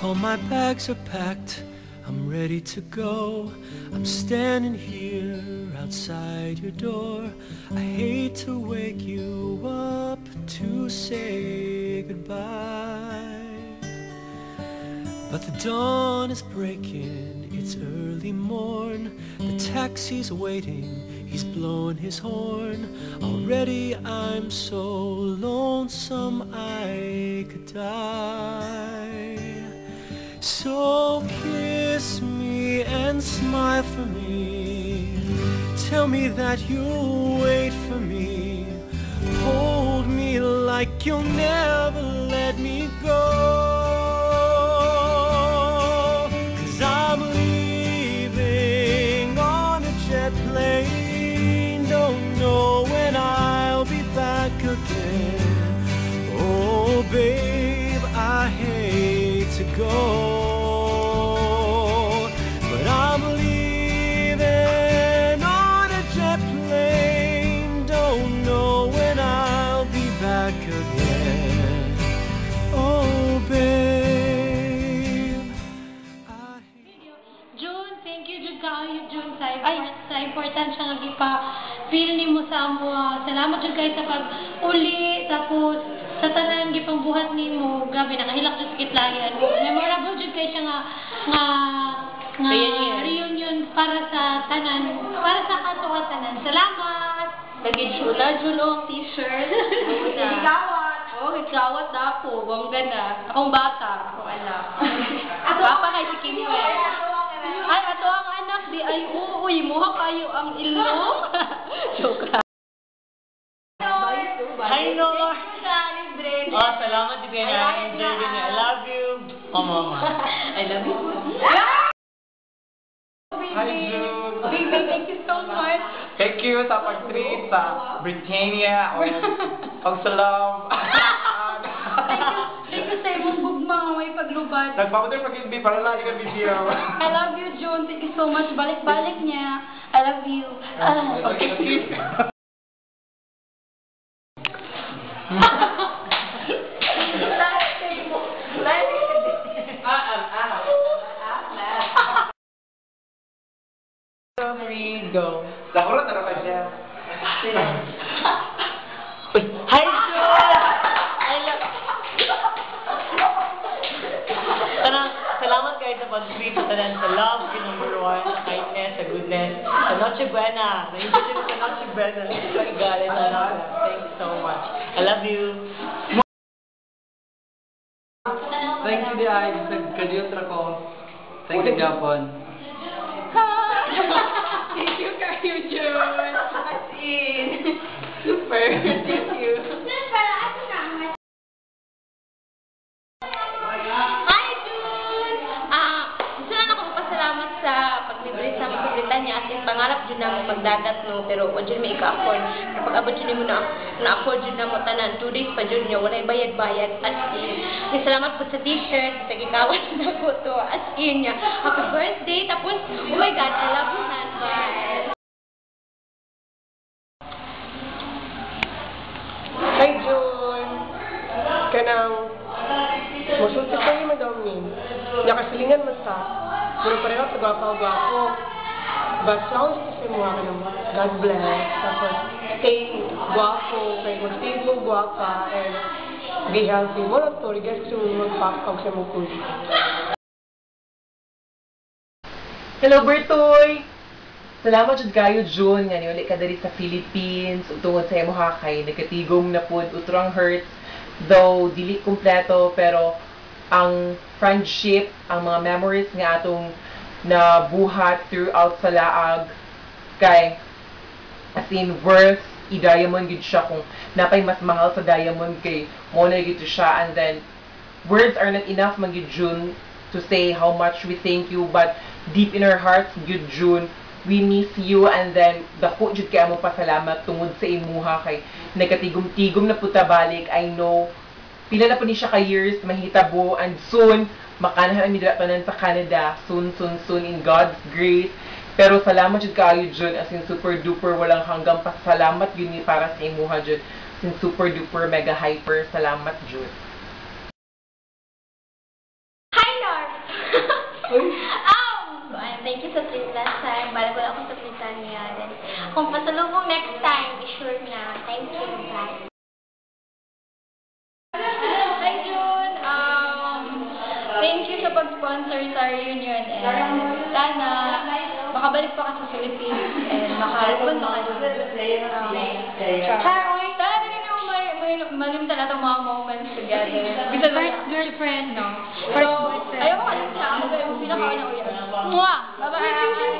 All my bags are packed, I'm ready to go. I'm standing here outside your door. I hate to wake you up to say goodbye, but the dawn is breaking, it's early morn. The taxi's waiting, he's blowing his horn. Already I'm so lonesome I could die. So kiss me and smile for me. Tell me that you'll wait for me. Hold me like you'll never let me go. 'Cause I'm leaving on a jet plane. Don't know when I'll be back again. Oh babe, I hate to go, but I'm leaving on a jet plane. Don't know when I'll be back again. Oh babe, I hate... June, thank you Jud kayo June sa importansya nga gipa-feel nimo sa amo. Salamat Jud kay sa pag-uli, tapos sa tanan gipangbuhat nimo. Grabe nakahilak jud sakit lagi. Memorable jud kay siya nga reunion para sa tanan, para sa katuwa tanan. Salamat. Lagi Jula Julo t-shirt. Gawat. Oh, gawat na ako. Bongga na. Akong bata. Akong anak. Papa kay si Kim ay, ato ang anak di ay uy, muha kayo ang ilong. Joke lang. Hi, Noah. Oh, salamat din kayo na. I love you. Oh, mama. I love you. Hi, Jude. Baby, thank you so much. Thank you sa pag-treat sa Britannia o pagsalam. Thank you sa imong bugma, may paglubad. Nagpapatir pag-ibig para lagi ka video. I love you, June. Thank you so much. Balik-balik niya. I love you. Okay. Go. Sakura na naman siya. Hi, June! Salamat kayo sa pag-treat sa tanan sa love, sa number one, sa kindness, sa goodness, sa Noche Buena. Na-enjoy sa Noche Buena. Galit na lang. Thank you so much. I love you. Thank you, Di Ay. Sa kadyotra ko. Thank you, Japon. Thank you, kayo, June. As in. Super. Thank you. Hi, June! Gusto na ako magpasalamat sa paglibre sa mga paglitan niya at yung pangarap dyan na magdagat, no? Pero wala dyan may ika-afford. Kapag abot dyan mo na-afford dyan na mo tanan, 2 days pa dyan niya, wala'y bayad-bayad. As in. May salamat po sa t-shirt, sa gikawan na po to. As in niya. Happy birthday! Tapos, oh my God, I love you, man. Bye! Hi, June! Kanang, masulti ko yung madam ni. Nakasilingan mo sa, pero pareho sa gwapo-gwapo. But sounds kasi mo ka naman. God bless. Tapos, stay gwapo, kay mag-stay mo gwapa, and be healthy. Wala to, regards to magpapakag sa mong kulit. Hello, Bertoy! Salamat jud kayo, June, nga niuli ka diri sa Philippines, tungod sa imo hakay, nagatigom na pud utrang hurts, though dili kompleto, pero ang friendship, ang mga memories nga atong nabuhat throughout sa laag, kay as in worth i-diamond gid siya, kung napay mas mahal sa diamond kay mo na gid siya, and then words are not enough man gid, June, to say how much we thank you, but deep in our hearts, gid, June, we miss you, and then dako jud kay amo pasalamat tungod sa imuha, kay nagatigom-tigom na puta balik. I know pila na po ni siya ka years mahitabo, and soon makanahan mi dira tanan sa Canada, soon in God's grace. Pero salamat jud kaayo, Jud, as in super duper walang hanggang pasalamat yun ni para sa imuha, Jud, as in super duper mega hyper salamat, Jud. Hi, Laura! Kung pasalubong next time, be sure na. Thank you, guys. Hi, June! Thank you sa pag-sponsor sa reunion and sana makabalik pa ka sa Philippines and makapunta ka sana din yung malimtan natin mga moments together. First girlfriend, no? So, ayaw ko ka lang siya. Ako yung pinaka-una ulit. Mwah! Bye-bye!